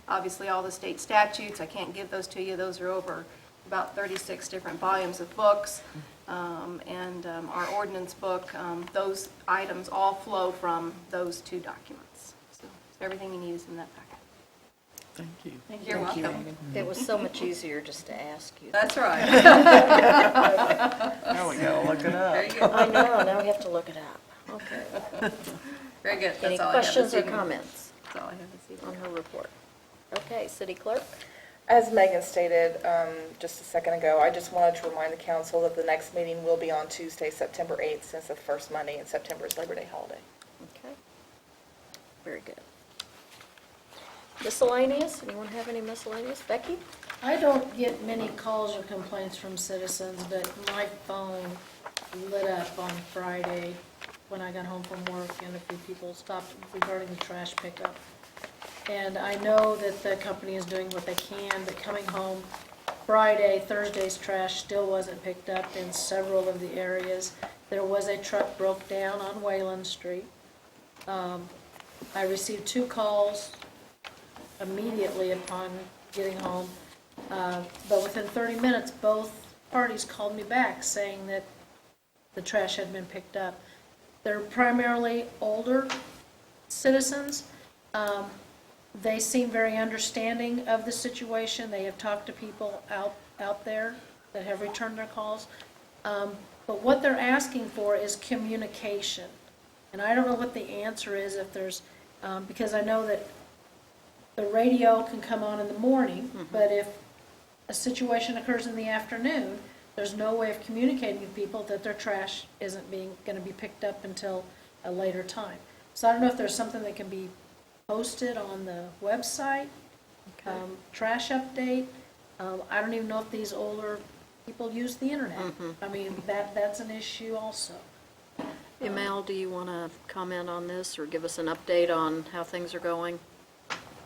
obviously all the state statutes. I can't give those to you. Those are over about 36 different volumes of books, and our ordinance book. Those items all flow from those two documents. So everything you need is in that packet. Thank you. You're welcome. It was so much easier just to ask you. That's right. Now we gotta look it up. Very good. I know, now we have to look it up. Okay. Very good. Any That's all I have questions this or evening. comments That's all I have this evening. on her report? Okay, City Clerk? As Megan stated just a second ago, I just wanted to remind the council that the next meeting will be on Tuesday, September 8th, since the first Monday in September is Labor Day holiday. Okay. Very good. Miscellaneous? Anyone have any miscellaneous? Becky? I don't get many calls or complaints from citizens, but my phone lit up on Friday when I got home from work, and a few people stopped regarding the trash pickup. And I know that the company is doing what they can, but coming home Friday, Thursday's trash still wasn't picked up in several of the areas. There was a truck broke down on Wayland Street. I received 2 calls immediately upon getting home, but within 30 minutes, both parties called me back saying that the trash had been picked up. They're primarily older citizens. They seem very understanding of the situation. They have talked to people out there that have returned their calls. But what they're asking for is communication. And I don't know what the answer is if there's, because I know that the radio can come on in the morning, but if a situation occurs in the afternoon, there's no way of communicating with people that their trash isn't going to be picked up until a later time. So I don't know if there's something that can be posted on the website, trash update. I don't even know if these older people use the internet. I mean, that's an issue also. Emel, do you want to comment on this or give us an update on how things are going?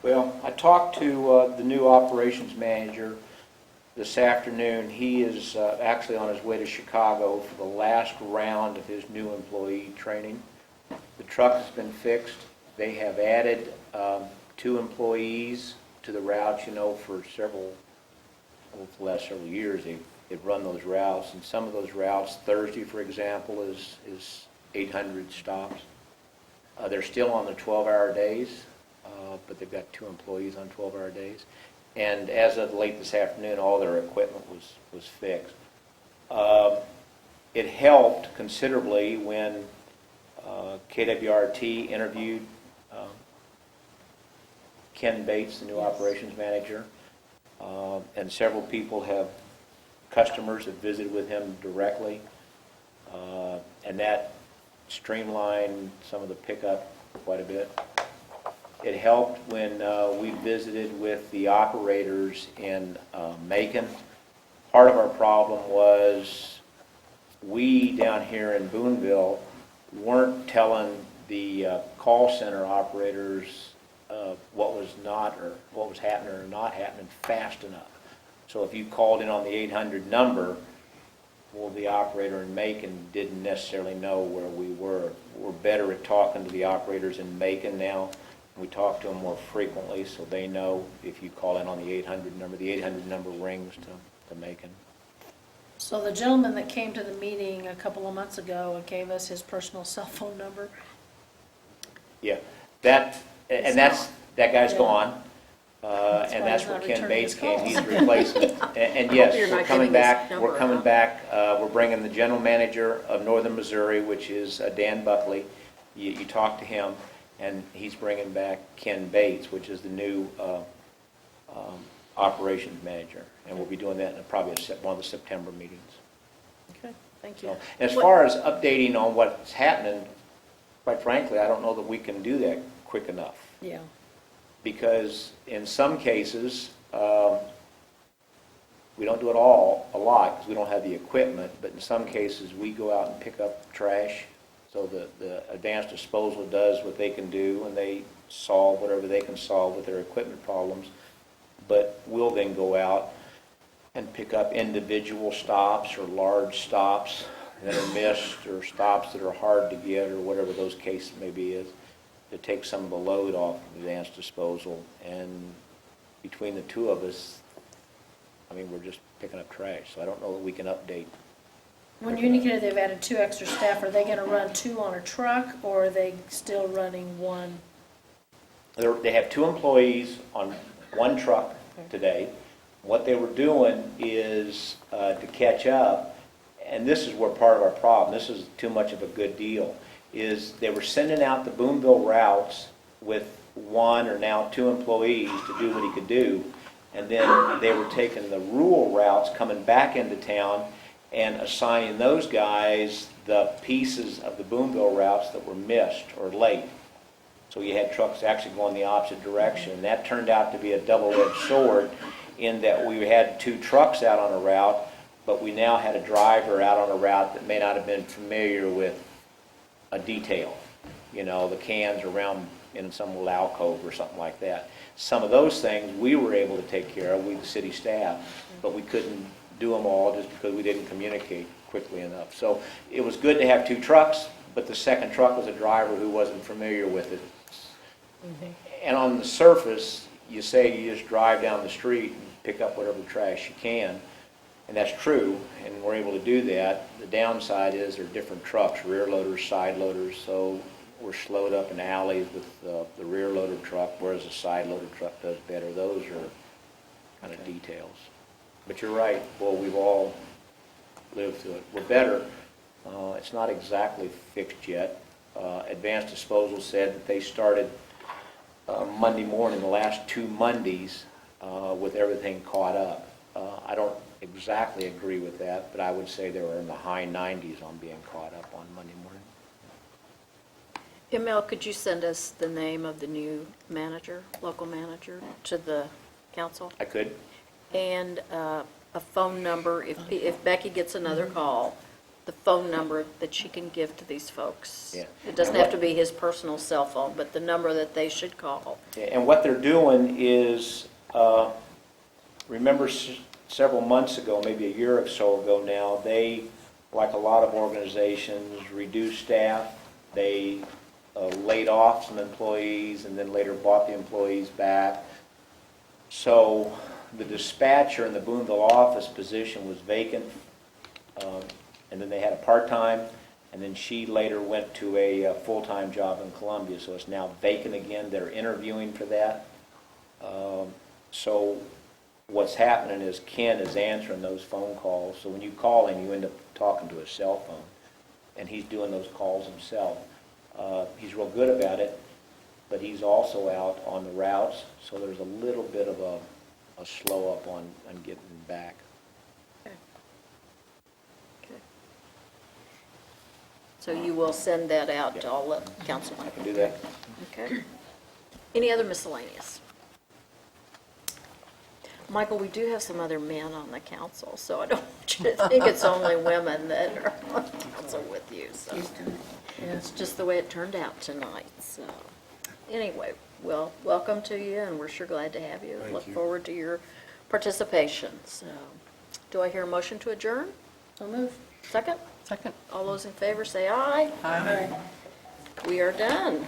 Well, I talked to the new operations manager. this afternoon. He is actually on his way to Chicago for the last round of his new employee training. The truck has been fixed. They have added 2 employees to the routes, for the last several years. They've run those routes, and some of those routes, Thursday, for example, is 800 stops. They're still on the 12-hour days, but they've got 2 employees on 12-hour days. And as of late this afternoon, all their equipment was fixed. It helped considerably when KWRT interviewed Ken Bates, the new operations manager, and several customers have visited with him directly, and that streamlined some of the pickup quite a bit. It helped when we visited with the operators in Macon. Part of our problem was we down here in Boonville weren't telling the call center operators what was happening or not happening fast enough. So if you called in on the 800 number, well, the operator in Macon didn't necessarily know where we were. We're better at talking to the operators in Macon now. We talk to them more frequently, so they know if you call in on the 800 number, the 800 number rings to Macon. So the gentleman that came to the meeting a couple of months ago and gave us his personal cell phone number, Yeah, that guy's Yeah. gone, That's and why that's he's where not Ken returning Bates his came. calls. He's the replacement. And Hope yes, you're we're not coming giving his back. number We're coming out. back. We're bringing the general manager of Northern Missouri, which is Dan Buckley. You talk to him, and he's bringing back Ken Bates, which is the new operations manager, and we'll be doing that in probably one of the September meetings. Okay, thank you. So, as far as updating on what's happening, quite frankly, I don't know that we can do that quick enough. yeah. Because in some cases, we don't do it all a lot because we don't have the equipment, but in some cases, we go out and pick up trash. So the advanced disposal does what they can do, and they solve whatever they can solve with their equipment problems. But we'll then go out and pick up individual stops or large stops that are missed, or stops that are hard to get, or whatever those cases may be, is to take some of the load off of advanced disposal. And between the 2 of us, we're just picking up trash, so I don't know that we can update. When you indicated they've added 2 extra staff, are they going to run 2 on a truck, or are they still running 1? They have 2 employees on 1 truck today. What they were doing is to catch up, and this is where part of our problem, this is too much of a good deal, is they were sending out the Boonville routes with 1 or now 2 employees to do what he could do, and then they were taking the rural routes coming back into town and assigning those guys the pieces of the Boonville routes that were missed or late. So you had trucks actually going the opposite direction. And that turned out to be a double-edged sword in that we had 2 trucks out on a route, but we now had a driver out on a route that may not have been familiar with a detail. The cans around in some little alcove or something like that. Some of those things we were able to take care of, the city staff, but we couldn't do them all just because we didn't communicate quickly enough. So it was good to have 2 trucks, but the second truck was a driver who wasn't familiar with it. And on the surface, you say you just drive down the street and pick up whatever trash you can, and that's true, and we're able to do that. The downside is there are different trucks, rear loaders, side loaders, so we're slowed up in alleys with the rear loader truck, whereas the side loader truck does better. Those are kind of details. But you're right, well, we've all lived through it. We're better. It's not exactly fixed yet. Advanced Disposal said that they started Monday morning, the last 2 Mondays, with everything caught up. I don't exactly agree with that, but I would say they were in the high 90s on being caught up on Monday morning. Mel, could you send us the name of the new manager, local manager, to the council? I could. And a phone number, if Becky gets another call, the phone number that she can give to these folks. Yeah. It doesn't have to be his personal cell phone, but the number that they should call. And what they're doing is, remember several months ago, maybe a year or so ago now, they, like a lot of organizations, reduced staff. They laid off some employees and then later bought the employees back. So the dispatcher in the Boonville office position was vacant, and then they had a part-time, and then she later went to a full-time job in Columbia, so it's now vacant again. They're interviewing for that. So what's happening is Ken is answering those phone calls. So when you call him, you end up talking to his cell phone, and he's doing those calls himself. He's real good about it, but he's also out on the routes, so there's a little bit of a slow up on getting back. Okay. So you will send that out to all the councilmen? I can do that. Okay. Any other miscellaneous? Michael, we do have some other men on the council, so I don't want you to think it's only women that are on the council with you, so. It's just the way it turned out tonight, so. Anyway, well, welcome to you, and we're sure glad to have you. Look forward to your participation, so. Do I hear a motion to adjourn? So move. Second? Second. All those in favor say aye. Aye. We are done.